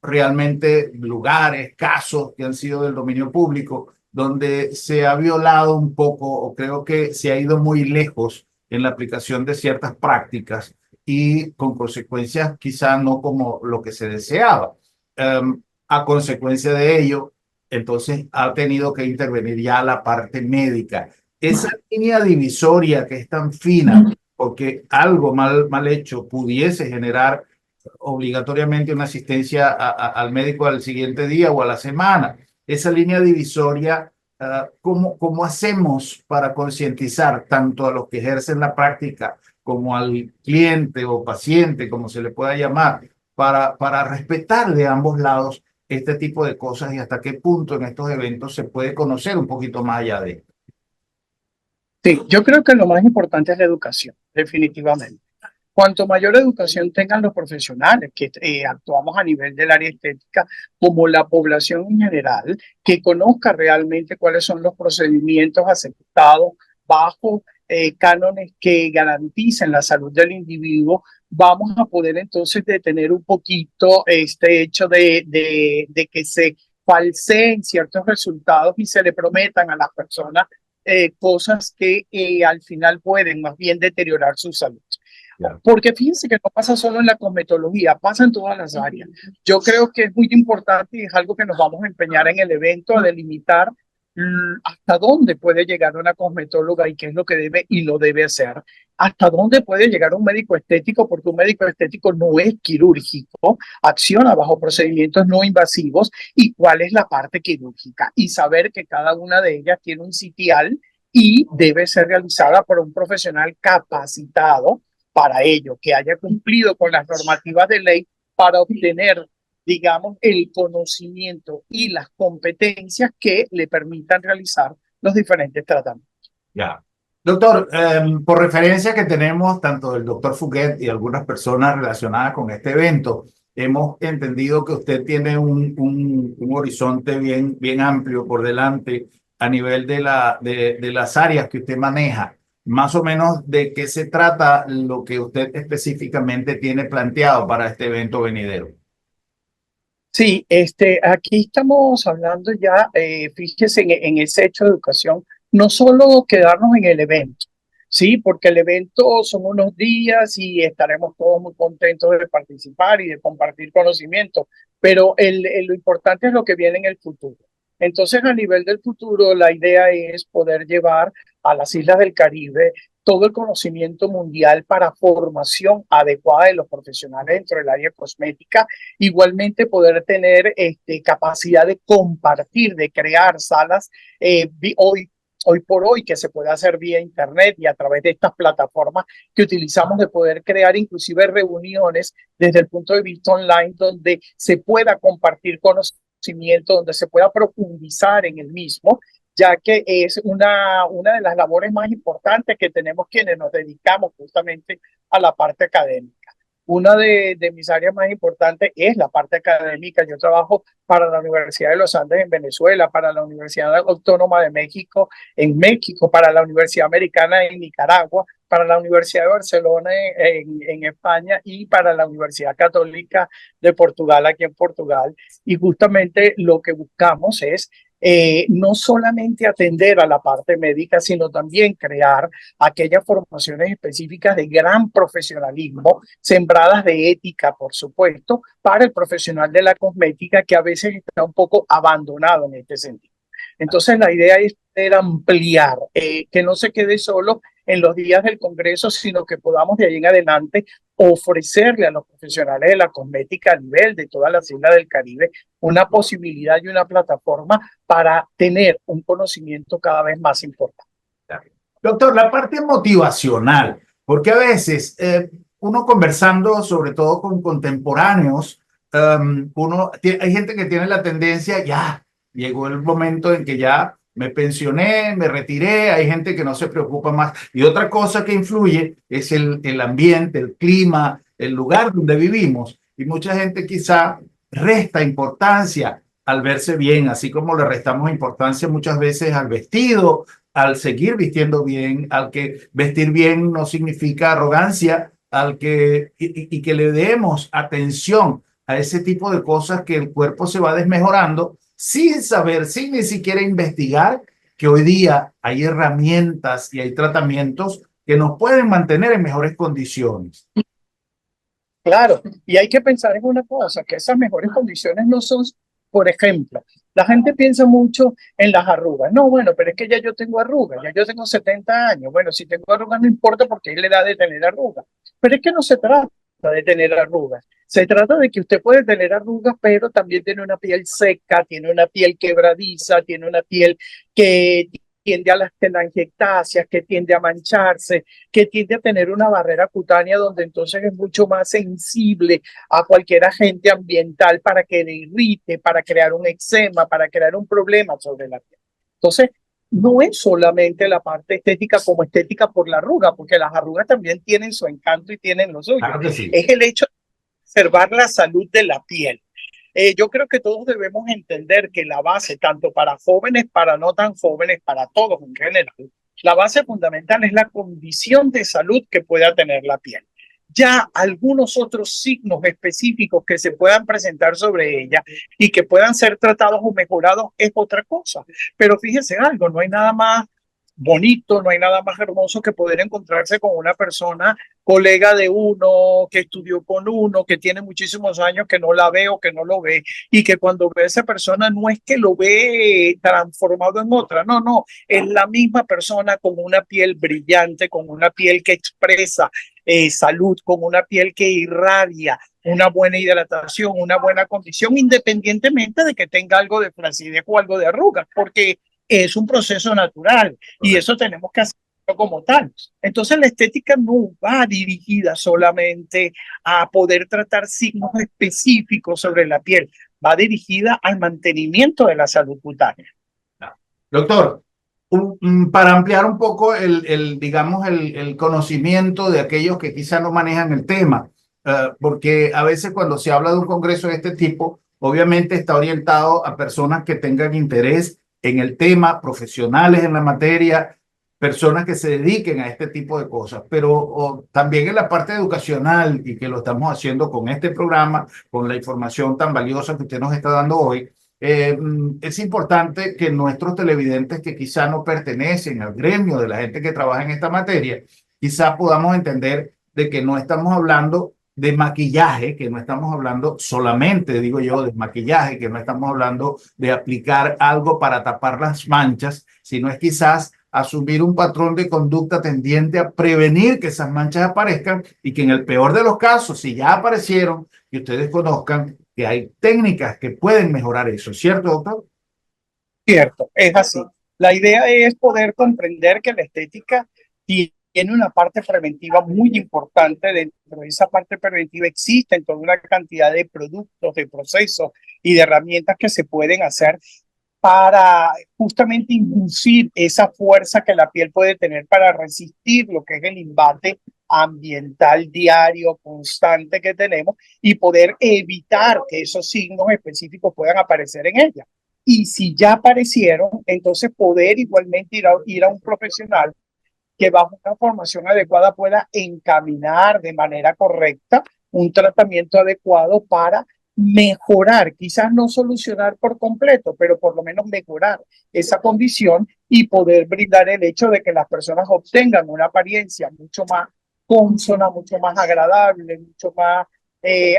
realmente lugares, casos que han sido del dominio público, donde se ha violado un poco, o creo que se ha ido muy lejos en la aplicación de ciertas prácticas y con consecuencias quizá no como lo que se deseaba. A consecuencia de ello, entonces ha tenido que intervenir ya la parte médica. Esa línea divisoria que es tan fina, porque algo mal hecho pudiese generar obligatoriamente una asistencia al médico al siguiente día o a la semana. Esa línea divisoria, ¿cómo hacemos para concientizar tanto a los que ejercen la práctica como al cliente o paciente, como se le pueda llamar, para respetar de ambos lados este tipo de cosas y hasta qué punto en estos eventos se puede conocer un poquito más allá de esto? Sí, yo creo que lo más importante es la educación, definitivamente. Cuanto mayor educación tengan los profesionales que actuamos a nivel del área estética, como la población en general, que conozca realmente cuáles son los procedimientos aceptados bajo cánones que garanticen la salud del individuo, vamos a poder entonces detener un poquito este hecho de que se falseen ciertos resultados y se le prometan a las personas cosas que al final pueden más bien deteriorar su salud. Porque fíjense que no pasa solo en la cosmetología, pasa en todas las áreas. Yo creo que es muy importante y es algo que nos vamos a empeñar en el evento a delimitar hasta dónde puede llegar una cosmetóloga y qué es lo que debe y lo debe hacer. Hasta dónde puede llegar un médico estético, porque un médico estético no es quirúrgico, acciona bajo procedimientos no invasivos, y cuál es la parte quirúrgica. Y saber que cada una de ellas tiene un sitial y debe ser realizada por un profesional capacitado para ello, que haya cumplido con las normativas de ley para obtener, digamos, el conocimiento y las competencias que le permitan realizar los diferentes tratamientos. Ya. Doctor, por referencia que tenemos tanto del doctor Fouquet y algunas personas relacionadas con este evento, hemos entendido que usted tiene un horizonte bien amplio por delante a nivel de las áreas que usted maneja. Más o menos de qué se trata lo que usted específicamente tiene planteado para este evento venidero. Sí, aquí estamos hablando ya, fíjese en ese hecho de educación, no solo quedarnos en el evento, sí, porque el evento son unos días y estaremos todos muy contentos de participar y de compartir conocimiento, pero lo importante es lo que viene en el futuro. Entonces, a nivel del futuro, la idea es poder llevar a las islas del Caribe todo el conocimiento mundial para formación adecuada de los profesionales dentro del área cosmética. Igualmente poder tener capacidad de compartir, de crear salas hoy por hoy que se puede hacer vía internet y a través de estas plataformas que utilizamos de poder crear inclusive reuniones desde el punto de vista online donde se pueda compartir conocimiento, donde se pueda profundizar en el mismo, ya que es una de las labores más importantes que tenemos quienes nos dedicamos justamente a la parte académica. Una de mis áreas más importantes es la parte académica. Yo trabajo para la Universidad de los Andes en Venezuela, para la Universidad Autónoma de México en México, para la Universidad Americana en Nicaragua, para la Universidad de Barcelona en España y para la Universidad Católica de Portugal aquí en Portugal. Y justamente lo que buscamos es no solamente atender a la parte médica, sino también crear aquellas formaciones específicas de gran profesionalismo, sembradas de ética, por supuesto, para el profesional de la cosmética que a veces está un poco abandonado en este sentido. Entonces, la idea es poder ampliar, que no se quede solo en los días del Congreso, sino que podamos de ahí en adelante ofrecerle a los profesionales de la cosmética a nivel de todas las islas del Caribe una posibilidad y una plataforma para tener un conocimiento cada vez más importante. Doctor, la parte motivacional, porque a veces uno conversando, sobre todo con contemporáneos, hay gente que tiene la tendencia, ya llegó el momento en que ya me pensioné, me retiré, hay gente que no se preocupa más. Y otra cosa que influye es el ambiente, el clima, el lugar donde vivimos. Y mucha gente quizá resta importancia al verse bien, así como le restamos importancia muchas veces al vestido, al seguir vistiendo bien, al que vestir bien no significa arrogancia, y que le demos atención a ese tipo de cosas que el cuerpo se va desmejorando sin saber, sin ni siquiera investigar que hoy día hay herramientas y hay tratamientos que nos pueden mantener en mejores condiciones. Claro, y hay que pensar en una cosa, que esas mejores condiciones no son, por ejemplo, la gente piensa mucho en las arrugas. No, bueno, pero es que ya yo tengo arrugas, ya yo tengo 70 años. Bueno, si tengo arrugas no importa porque es la edad de tener arrugas. Pero es que no se trata de tener arrugas. Se trata de que usted puede tener arrugas, pero también tiene una piel seca, tiene una piel quebradiza, tiene una piel que tiende a las telangiectasias, que tiende a mancharse, que tiende a tener una barrera cutánea donde entonces es mucho más sensible a cualquier agente ambiental para que le irrite, para crear un eczema, para crear un problema sobre la piel. Entonces, no es solamente la parte estética como estética por la arruga, porque las arrugas también tienen su encanto y tienen lo suyo. Claro que sí. Es el hecho de preservar la salud de la piel. Yo creo que todos debemos entender que la base, tanto para jóvenes, para no tan jóvenes, para todos en general, la base fundamental es la condición de salud que pueda tener la piel. Ya algunos otros signos específicos que se puedan presentar sobre ella y que puedan ser tratados o mejorados es otra cosa. Pero fíjese algo, no hay nada más bonito, no hay nada más hermoso que poder encontrarse con una persona, colega de uno, que estudió con uno, que tiene muchísimos años que no la ve o que no lo ve, y que cuando ve a esa persona no es que lo ve transformado en otra, no, es la misma persona con una piel brillante, con una piel que expresa salud, con una piel que irradia una buena hidratación, una buena condición, independientemente de que tenga algo de flacidez o algo de arrugas, porque es un proceso natural y eso tenemos que hacerlo como tal. Entonces la estética no va dirigida solamente a poder tratar signos específicos sobre la piel, va dirigida al mantenimiento de la salud cutánea. Doctor, para ampliar un poco digamos, el conocimiento de aquellos que quizá no manejan el tema, porque a veces cuando se habla de un congreso de este tipo, obviamente está orientado a personas que tengan interés en el tema, profesionales en la materia, personas que se dediquen a este tipo de cosas, pero también en la parte educacional, y que lo estamos haciendo con este programa, con la información tan valiosa que usted nos está dando hoy. Es importante que nuestros televidentes que quizá no pertenecen al gremio de la gente que trabaja en esta materia, quizá podamos entender de que no estamos hablando de maquillaje, que no estamos hablando solamente, digo yo, de maquillaje, que no estamos hablando de aplicar algo para tapar las manchas, sino es quizás asumir un patrón de conducta tendiente a prevenir que esas manchas aparezcan y que en el peor de los casos, si ya aparecieron, que ustedes conozcan que hay técnicas que pueden mejorar eso, ¿cierto, doctor? Cierto, es así. La idea es poder comprender que la estética tiene una parte preventiva muy importante. Dentro de esa parte preventiva existen toda una cantidad de productos, de procesos y de herramientas que se pueden hacer para justamente inducir esa fuerza que la piel puede tener para resistir lo que es el embate ambiental diario, constante que tenemos y poder evitar que esos signos específicos puedan aparecer en ella. Y si ya aparecieron, entonces poder igualmente ir a un profesional que bajo una formación adecuada pueda encaminar de manera correcta un tratamiento adecuado para mejorar, quizás no solucionar por completo, pero por lo menos mejorar esa condición y poder brindar el hecho de que las personas obtengan una apariencia mucho más consona, mucho más agradable, mucho más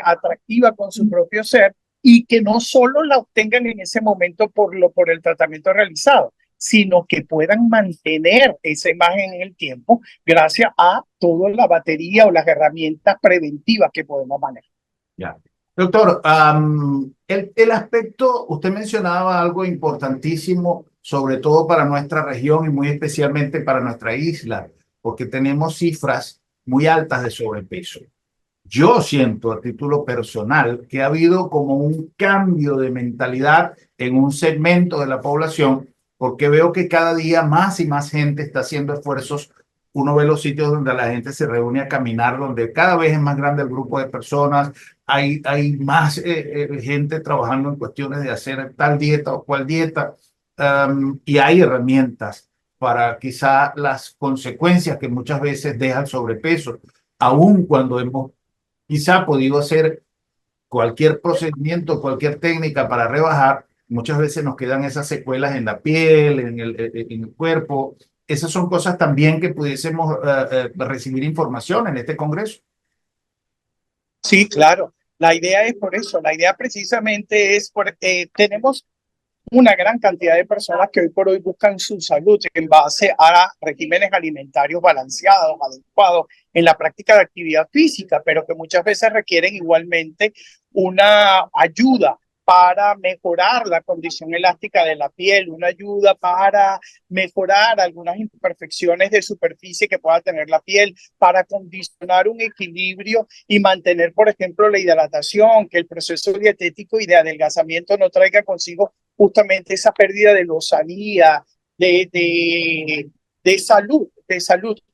atractiva con su propio ser y que no solo la obtengan en ese momento por el tratamiento realizado, sino que puedan mantener esa imagen en el tiempo gracias a toda la batería o las herramientas preventivas que podemos manejar. Ya. Doctor, el aspecto, usted mencionaba algo importantísimo, sobre todo para nuestra región y muy especialmente para nuestra isla, porque tenemos cifras muy altas de sobrepeso. Yo siento a título personal que ha habido como un cambio de mentalidad en un segmento de la población, porque veo que cada día más y más gente está haciendo esfuerzos. Uno ve los sitios donde la gente se reúne a caminar, donde cada vez es más grande el grupo de personas, hay más gente trabajando en cuestiones de hacer tal dieta o cual dieta, y hay herramientas para quizá las consecuencias que muchas veces deja el sobrepeso, aun cuando hemos quizá podido hacer cualquier procedimiento, cualquier técnica para rebajar, muchas veces nos quedan esas secuelas en la piel, en el cuerpo. Esas son cosas también que pudiésemos recibir información en este congreso. Sí, claro. La idea es por eso. La idea precisamente es tenemos una gran cantidad de personas que hoy por hoy buscan su salud en base a regímenes alimentarios balanceados, adecuados, en la práctica de actividad física, pero que muchas veces requieren igualmente una ayuda para mejorar la condición elástica de la piel, una ayuda para mejorar algunas imperfecciones de superficie que pueda tener la piel, para condicionar un equilibrio y mantener, por ejemplo, la hidratación, que el proceso dietético y de adelgazamiento no traiga consigo justamente esa pérdida de lozanía, de salud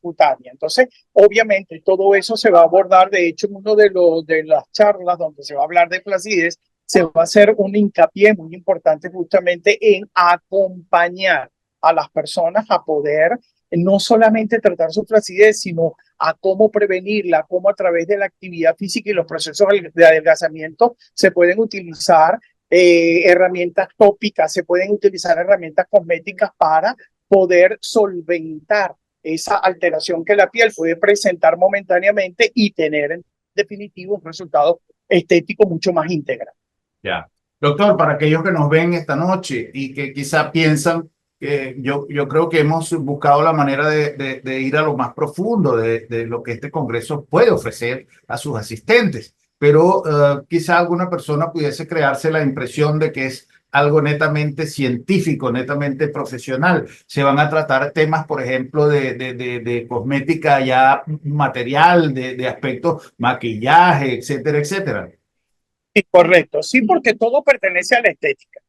cutánea. Entonces, obviamente, todo eso se va a abordar, de hecho, en uno de las charlas donde se va a hablar de flacidez, se va a hacer un hincapié muy importante justamente en acompañar a las personas a poder no solamente tratar su flacidez, sino a cómo prevenirla, cómo a través de la actividad física y los procesos de adelgazamiento se pueden utilizar herramientas tópicas, se pueden utilizar herramientas cosméticas para poder solventar esa alteración que la piel puede presentar momentáneamente y tener en definitivo un resultado estético mucho más integral. Ya. Doctor, para aquellos que nos ven esta noche y que quizá piensan que yo creo que hemos buscado la manera de ir a lo más profundo de lo que este Congreso puede ofrecer a sus asistentes, pero quizá alguna persona pudiese crearse la impresión de que es algo netamente científico, netamente profesional. Se van a tratar temas, por ejemplo, de cosmética ya material, de aspectos, maquillaje, etcétera, etcétera. Sí, correcto, sí, porque todo pertenece a la estética,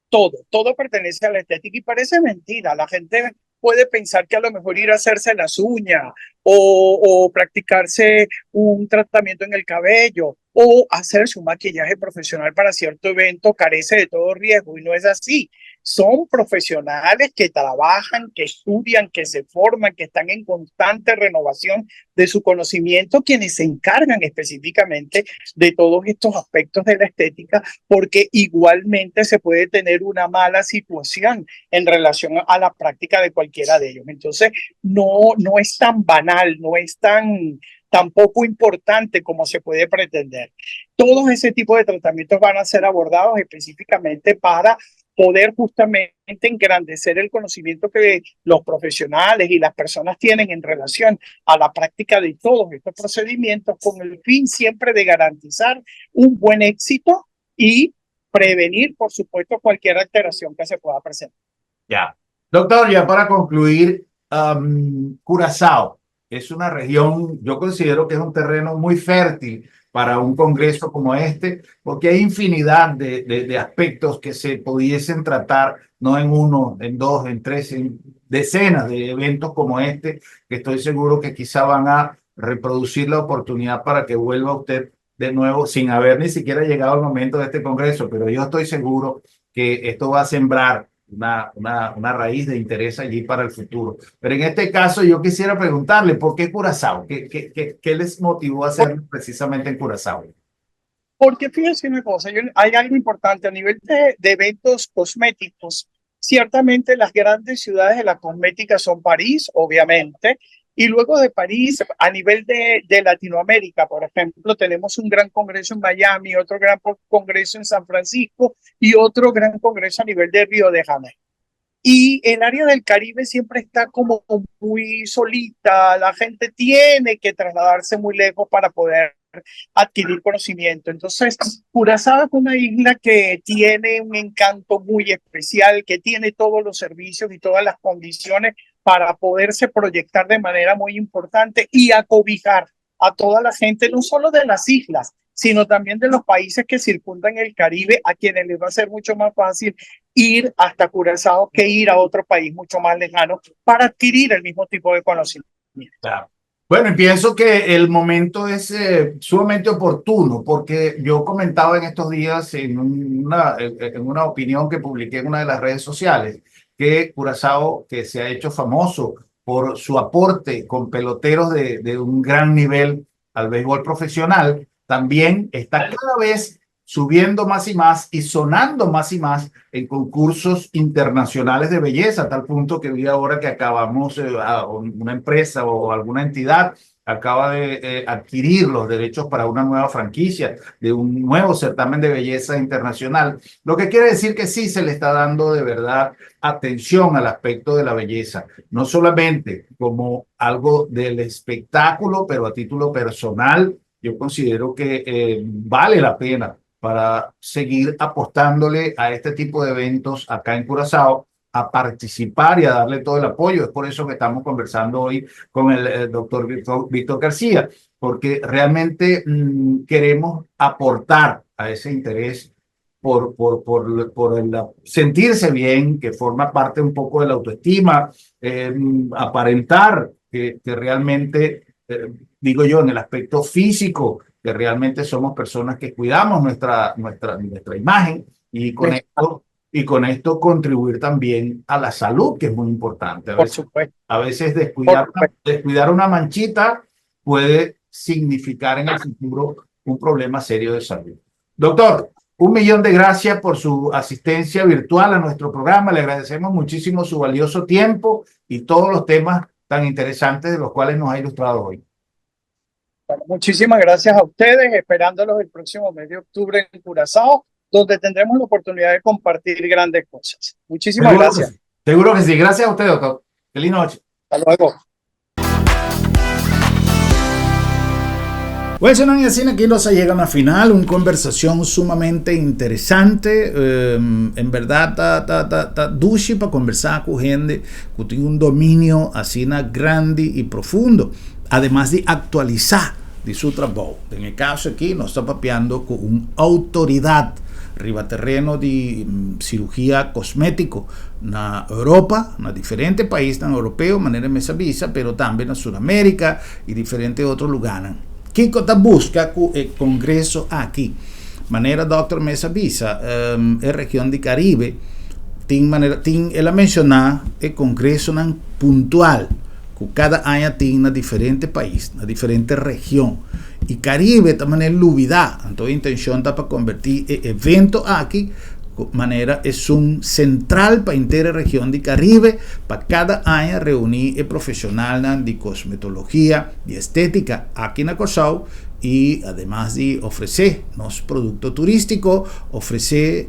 todo pertenece a la estética y parece mentira. La gente puede pensar que a lo mejor ir a hacerse las uñas o practicarse un tratamiento en el cabello o hacerse un maquillaje profesional para cierto evento carece de todo riesgo y no es así. son profesionales que trabajan, que estudian, que se forman, que están en constante renovación de su conocimiento, quienes se encargan específicamente de todos estos aspectos de la estética, porque igualmente se puede tener una mala situación en relación a la práctica de cualquiera de ellos. Entonces, no es tan banal, no es tan poco importante como se puede pretender. Todos ese tipo de tratamientos van a ser abordados específicamente para poder justamente engrandecer el conocimiento que los profesionales y las personas tienen en relación a la práctica de todos estos procedimientos, con el fin siempre de garantizar un buen éxito y prevenir, por supuesto, cualquier alteración que se pueda presentar. Ya. Doctor, ya para concluir, Curazao es una región, yo considero que es un terreno muy fértil para un congreso como este, porque hay infinidad de aspectos que se pudiesen tratar, no en uno, en dos, en tres, en decenas de eventos como este, que estoy seguro que quizá van a reproducir la oportunidad para que vuelva usted de nuevo, sin haber ni siquiera llegado al momento de este congreso, pero yo estoy seguro que esto va a sembrar una raíz de interés allí para el futuro. Pero en este caso yo quisiera preguntarle, ¿por qué Curazao? ¿Qué les motivó a hacer precisamente en Curazao? Porque fíjense una cosa, hay algo importante a nivel de eventos cosméticos. Ciertamente las grandes ciudades de la cosmética son París, obviamente, y luego de París, a nivel de Latinoamérica, por ejemplo, tenemos un gran congreso en Miami, otro gran congreso en San Francisco y otro gran congreso a nivel de Río de Janeiro. Y el área del Caribe siempre está como muy solita, la gente tiene que trasladarse muy lejos para poder adquirir conocimiento. Entonces, Curazao es una isla que tiene un encanto muy especial, que tiene todos los servicios y todas las condiciones para poderse proyectar de manera muy importante y acobijar a toda la gente, no solo de las islas, sino también de los países que circundan el Caribe, a quienes les va a ser mucho más fácil ir hasta Curazao que ir a otro país mucho más lejano para adquirir el mismo tipo de conocimiento. Claro. Bueno, y pienso que el momento es sumamente oportuno, porque yo comentaba en estos días en una opinión que publiqué en una de las redes sociales, que Curazao, que se ha hecho famoso por su aporte con peloteros de un gran nivel al béisbol profesional, también está cada vez subiendo más y sonando más y más en concursos internacionales de belleza, a tal punto que vi ahora que acabamos, una empresa o alguna entidad acaba de adquirir los derechos para una nueva franquicia de un nuevo certamen de belleza internacional, lo que quiere decir que sí se le está dando de verdad atención al aspecto de la belleza, no solamente como algo del espectáculo, pero a título personal, yo considero que vale la pena para seguir apostándole a este tipo de eventos acá en Curazao, a participar y a darle todo el apoyo. Es por eso que estamos conversando hoy con el doctor Víctor García, porque realmente queremos aportar a ese interés por el sentirse bien, que forma parte un poco de la autoestima, aparentar que realmente, digo yo, en el aspecto físico, que realmente somos personas que cuidamos nuestra imagen y con esto contribuir también a la salud, que es muy importante. Por supuesto. A veces descuidar una manchita puede significar en el futuro un problema serio de salud. Doctor, 1.000.000 de gracias por su asistencia virtual a nuestro programa. Le agradecemos muchísimo su valioso tiempo y todos los temas tan interesantes de los cuales nos ha ilustrado hoy. Bueno, muchísimas gracias a ustedes, esperándolos el próximo mes de octubre en Curazao, donde tendremos la oportunidad de compartir grandes cosas. Muchísimas gracias. Seguro que sí. Gracias a usted, doctor. Feliz noche. Hasta luego. Bueno, senang así aquí nos llega a una final, una conversación sumamente interesante, en verdad está dulce para conversar con gente que tiene un dominio así grande y profundo, además de actualizar de su trabajo. En el caso aquí nos está papeando con una autoridad ribaterreno de cirugía cosmético en Europa, en diferentes países europeos, de manera mesa visa, pero también en Sudamérica y diferentes otros lugares. ¿Qué busca el Congreso aquí? Manera, doctor Mesa Visa, región de Caribe, ela mencionar o congresso puntual, que cada ano tem na diferente país, na diferente região. E Caribe também é novidade, então a intenção está para convertir o evento aqui, de maneira é central para a inteira região de Caribe, para cada ano reunir profissional de cosmetologia, de estética aqui na Corsau, e además de oferecer nosso produto turístico, oferecer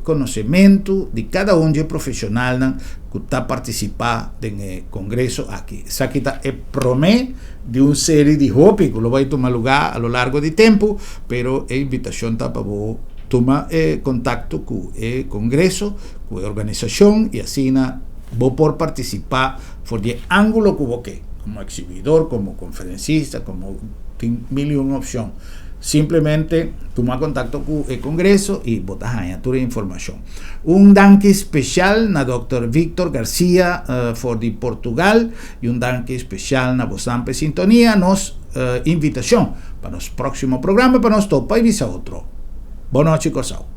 conhecimento de cada de profissional que está participando do congresso aqui. Isso aqui é promessa de uma série de hobbies que vai tomar lugar a lo largo de tempo, pero a invitação está para você tomar contato com o congresso, com a organização, e assim vou por participar por de ângulo que você quer, como exibidor, como conferencista, como tem mil e uma opções. Simplesmente tomar contato com o congresso e botar aí toda a informação. Danke especial na Dr. Víctor Garcia de Portugal, e danke especial na Bosampe Sintonia, nos invitação para os próximos programas, para nós topar e visar outro. Boa noite, Corsau.